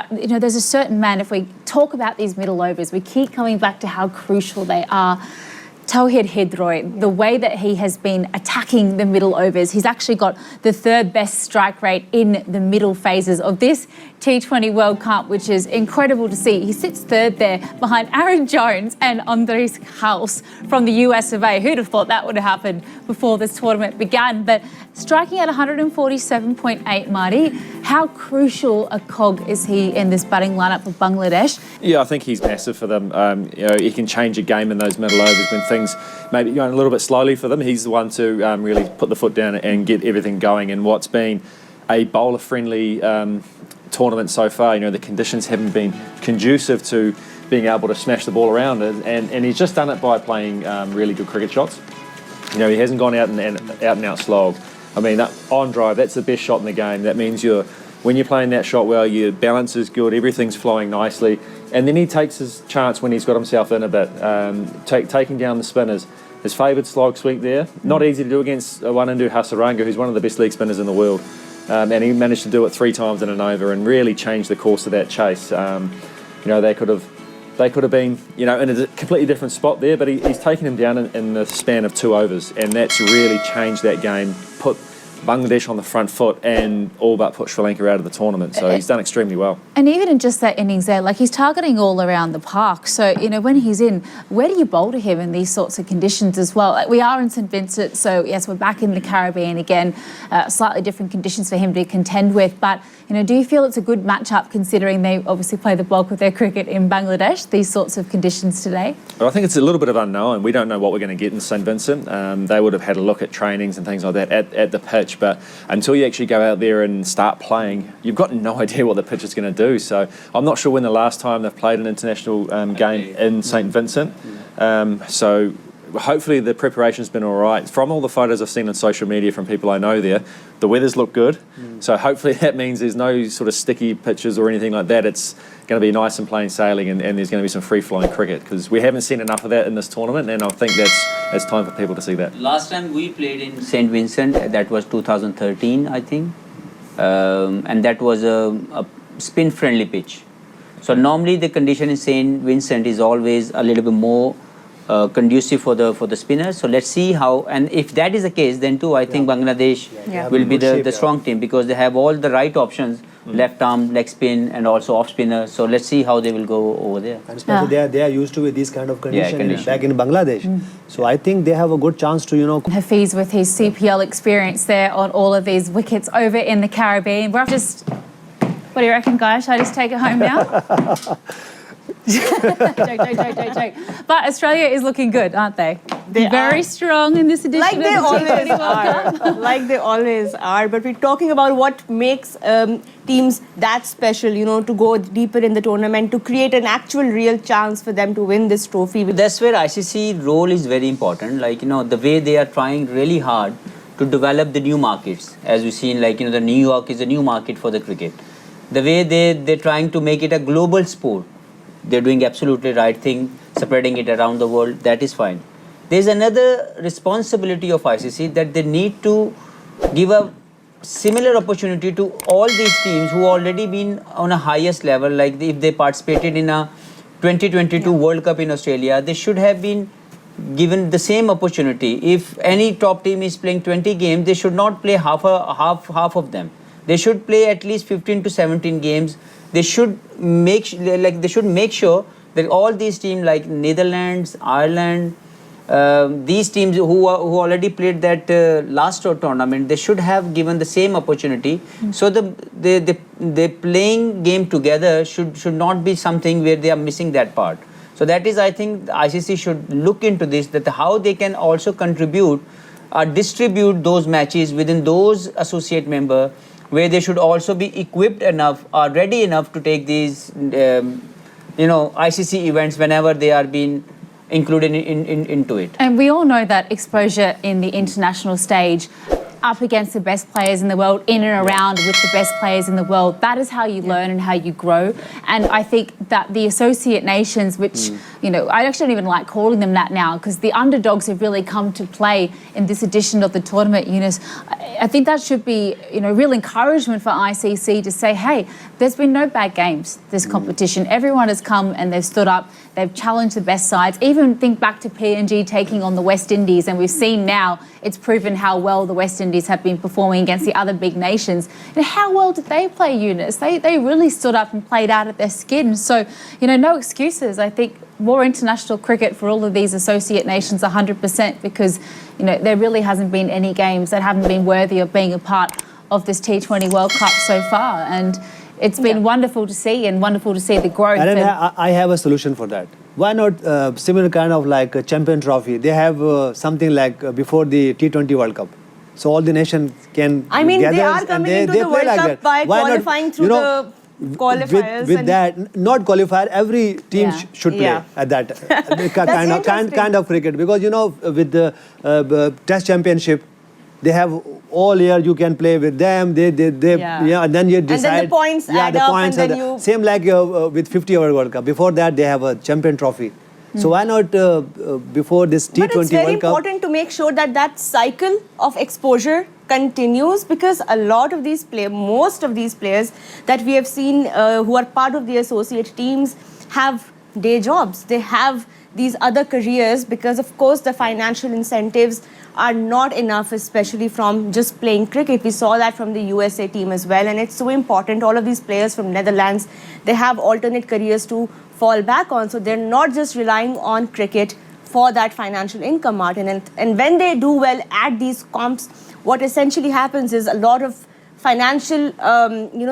But, there's a certain man, if we talk about these middle overs, we keep coming back to how crucial they are. Tauhid Hidroy, the way that he has been attacking the middle overs, he's actually got the third best strike rate in the middle phases of this T20 World Cup, which is incredible to see. He sits third there behind Aaron Jones and Andres House from the US of A. Who'd have thought that would have happened before this tournament began? But striking at 147.8, Marty, how crucial a cog is he in this batting lineup of Bangladesh? Yeah, I think he's massive for them. He can change a game in those middle overs when things maybe going a little bit slowly for them. He's the one to really put the foot down and get everything going in what's been a bowler-friendly tournament so far. The conditions haven't been conducive to being able to smash the ball around, and he's just done it by playing really good cricket shots. He hasn't gone out and out slog. I mean, on drive, that's the best shot in the game. That means when you're playing that shot well, your balance is good, everything's flowing nicely, and then he takes his chance when he's got himself in a bit, taking down the spinners. His favoured slog sweep there, not easy to do against Wanindu Hasaranga, who's one of the best leg spinners in the world. And he managed to do it 3 times in an over and really change the course of that chase. They could have been, in a completely different spot there, but he's taken him down in the span of 2 overs, and that's really changed that game, put Bangladesh on the front foot and all but put Sri Lanka out of the tournament. So he's done extremely well. And even in just that innings there, he's targeting all around the park. So, when he's in, where do you bowl to him in these sorts of conditions as well? We are in St Vincent, so yes, we're back in the Caribbean again, slightly different conditions for him to contend with. But, do you feel it's a good matchup considering they obviously play the bulk of their cricket in Bangladesh, these sorts of conditions today? Well, I think it's a little bit of unknown. We don't know what we're going to get in St Vincent. They would have had a look at trainings and things like that at the pitch. But until you actually go out there and start playing, you've got no idea what the pitch is going to do. So I'm not sure when the last time they've played an international game in St Vincent. So hopefully the preparation's been all right. From all the photos I've seen on social media from people I know there, the weather's looked good. So hopefully that means there's no sort of sticky pitches or anything like that. It's going to be nice and plain sailing, and there's going to be some free-flowing cricket, because we haven't seen enough of that in this tournament, and I think it's time for people to see that. Last time we played in St Vincent, that was 2013, I think, and that was a spin-friendly pitch. So normally the condition in St Vincent is always a little bit more conducive for the spinners. So let's see how, and if that is the case, then too I think Bangladesh will be the strong team, because they have all the right options, left arm, leg spin, and also off spinner. So let's see how they will go over there. And especially they are used to with these kind of conditions back in Bangladesh. So I think they have a good chance to, Hafeez with his CPL experience there on all of these wickets over in the Caribbean. What do you reckon, guys? Should I just take it home now? joke. But Australia is looking good, aren't they? They're very strong in this edition. Like they always are. Like they always are. But we're talking about what makes teams that special, to go deeper in the tournament, to create an actual real chance for them to win this trophy. That's where ICC role is very important. The way they are trying really hard to develop the new markets. As we've seen, the New York is a new market for the cricket. The way they're trying to make it a global sport. They're doing absolutely right thing, spreading it around the world. That is fine. There's another responsibility of ICC, that they need to give a similar opportunity to all these teams who already been on a highest level. Like if they participated in a 2022 World Cup in Australia, they should have been given the same opportunity. If any top team is playing 20 games, they should not play half of them. They should play at least 15 to 17 games. They should make sure that all these teams like Netherlands, Ireland, these teams who already played that last tournament, they should have given the same opportunity. So the playing game together should not be something where they are missing that part. So that is, I think, the ICC should look into this, that how they can also contribute or distribute those matches within those associate members, where they should also be equipped enough or ready enough to take these, ICC events whenever they are being included into it. And we all know that exposure in the international stage, up against the best players in the world, in and around with the best players in the world, that is how you learn and how you grow. And I think that the associate nations, which, I actually don't even like calling them that now, because the underdogs have really come to play in this edition of the tournament, Eunice. I think that should be, real encouragement for ICC to say, hey, there's been no bad games this competition. Everyone has come and they've stood up. They've challenged the best sides. Even think back to PNG taking on the West Indies, and we've seen now it's proven how well the West Indies have been performing against the other big nations. And how well did they play, Eunice? They really stood up and played out of their skin. So, no excuses. I think more international cricket for all of these associate nations, 100%, because, there really hasn't been any games that haven't been worthy of being a part of this T20 World Cup so far. And it's been wonderful to see, and wonderful to see the growth. And I have a solution for that. Why not similar kind of like a champion trophy? They have something like before the T20 World Cup. So all the nations can gather, they are coming into the World Cup by qualifying through the qualifiers. With that, not qualifier, every team should play at that kind of cricket. Because, with the Test Championship, they have all year you can play with them. They and then you decide. And then the points add up, and then you... Same like with 50-over World Cup. Before that, they have a champion trophy. So why not before this T20 World Cup? But it's very important to make sure that cycle of exposure continues, because a lot of these players, most of these players that we have seen who are part of the associate teams have day jobs. They have these other careers because, of course, the financial incentives are not enough, especially from just playing cricket. We saw that from the USA team as well, and it's so important. All of these players from Netherlands, they have alternate careers to fall back on, so they're not just relying on cricket for that financial income, Martin. And when they do well at these comps, what essentially happens is a lot of financial,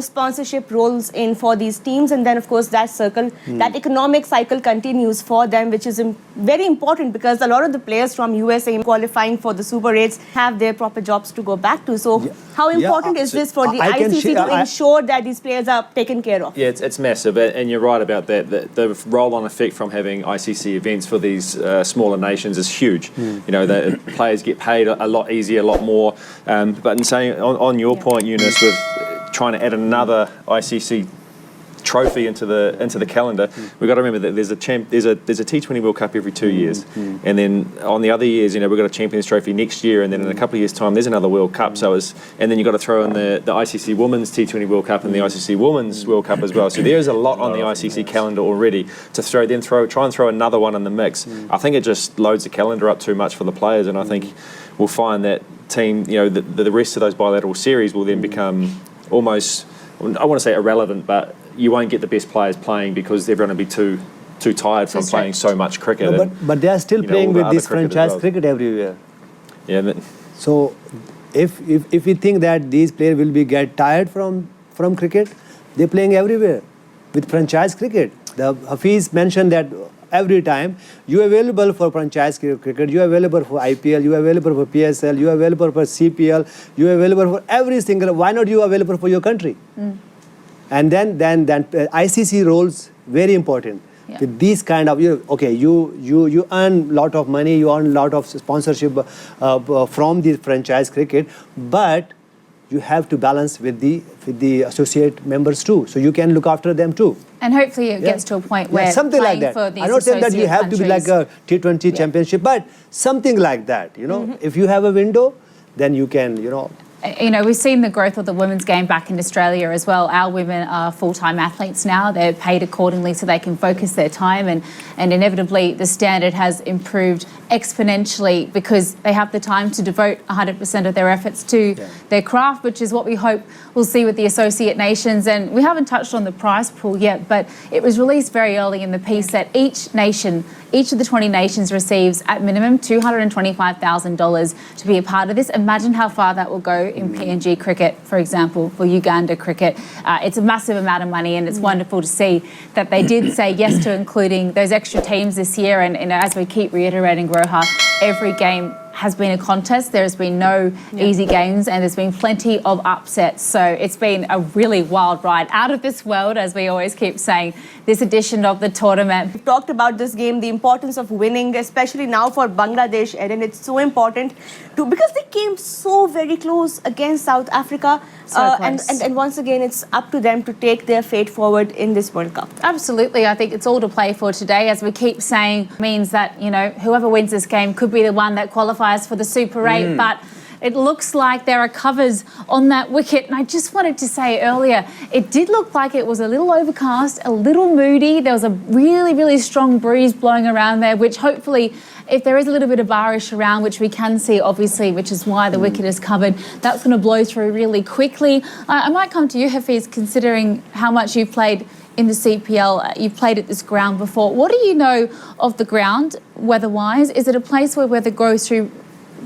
sponsorship rolls in for these teams, and then of course that circle, that economic cycle continues for them, which is very important because a lot of the players from USA qualifying for the Super 8s have their proper jobs to go back to. So how important is this for the ICC to ensure that these players are taken care of? Yeah, it's massive, and you're right about that. The roll-on effect from having ICC events for these smaller nations is huge. The players get paid a lot easier, a lot more. But in saying on your point, Eunice, with trying to add another ICC trophy into the calendar, we've got to remember that there's a T20 World Cup every 2 years, and then on the other years, we've got a Champions Trophy next year, and then in a couple of years' time, there's another World Cup. And then you've got to throw in the ICC Women's T20 World Cup and the ICC Women's World Cup as well. So there's a lot on the ICC calendar already to try and throw another one in the mix. I think it just loads the calendar up too much for the players, and I think we'll find that team, the rest of those bilateral series will then become almost, I want to say irrelevant, but you won't get the best players playing because everyone will be too tired from playing so much cricket. No, but they are still playing with this franchise cricket everywhere. Yeah. So if we think that these players will get tired from cricket, they're playing everywhere with franchise cricket. The Hafeez mentioned that every time you are available for franchise cricket, you are available for IPL, you are available for PSL, you are available for CPL, you are available for every single. Why not you are available for your country? And then ICC roles very important. With these kind of you earn lot of money, you earn lot of sponsorship from the franchise cricket, but you have to balance with the associate members too, so you can look after them too. And hopefully it gets to a point where something like that. For these I'm not saying that you have countries, to be like a T20 championship, but something like that. If you have a window, then you can. We've seen the growth of the women's game back in Australia as well. Our women are full-time athletes now. They're paid accordingly so they can focus their time, and inevitably the standard has improved exponentially because they have the time to devote 100% of their efforts to their craft, which is what we hope we'll see with the associate nations. And we haven't touched on the prize pool yet, but it was released very early in the piece that each of the 20 nations receives at minimum $225,000 to be a part of this. Imagine how far that will go in PNG cricket, for example, for Uganda cricket. It's a massive amount of money, and it's wonderful to see that they did say yes to including those extra teams this year. And as we keep reiterating, Roha, every game has been a contest. There's been no easy games, and there's been plenty of upsets. So it's been a really wild ride, out of this world, as we always keep saying, this edition of the tournament. We've talked about this game, the importance of winning, especially now for Bangladesh, and it's so important because they came so very close against South Africa. And once again, it's up to them to take their fate forward in this World Cup. Absolutely. I think it's all to play for today. As we keep saying, means that, whoever wins this game could be the one that qualifies for the Super 8. But It looks like there are covers on that wicket. And I just wanted to say earlier, it did look like it was a little overcast, a little moody. There was a really, really strong breeze blowing around there, which hopefully, if there is a little bit of barish around, which we can see obviously, which is why the wicket is covered, that's going to blow through really quickly. I might come to you, Hafeez, considering how much you've played in the CPL. You've played at this ground before. What do you know of the ground, weather-wise? Is it a place where weather goes through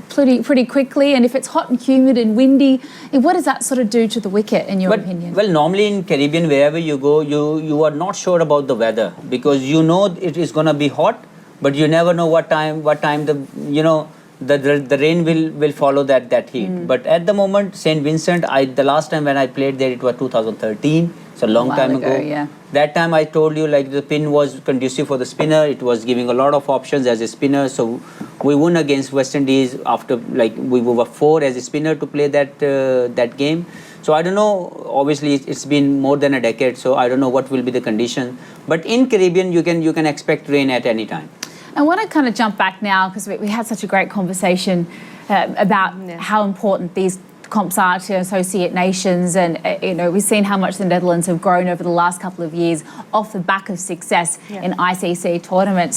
pretty quickly? And if it's hot and humid and windy, what does that sort of do to the wicket, in your opinion? Well, normally in Caribbean, wherever you go, you are not sure about the weather because you know it is going to be hot, but you never know what time the rain will follow that heat. But at the moment, St. Vincent, the last time when I played there, it was 2013. It's a long time ago. Yeah. That time I told you like the pin was conducive for the spinner. It was giving a lot of options as a spinner. So we won against West Indies after we were 4 as a spinner to play that game. So I don't know. Obviously, it's been more than a decade. So I don't know what will be the condition. But in Caribbean, you can expect rain at any time. I want to kind of jump back now because we had such a great conversation about how important these comps are to associate nations, and we've seen how much the Netherlands have grown over the last couple of years off the back of success in ICC tournaments.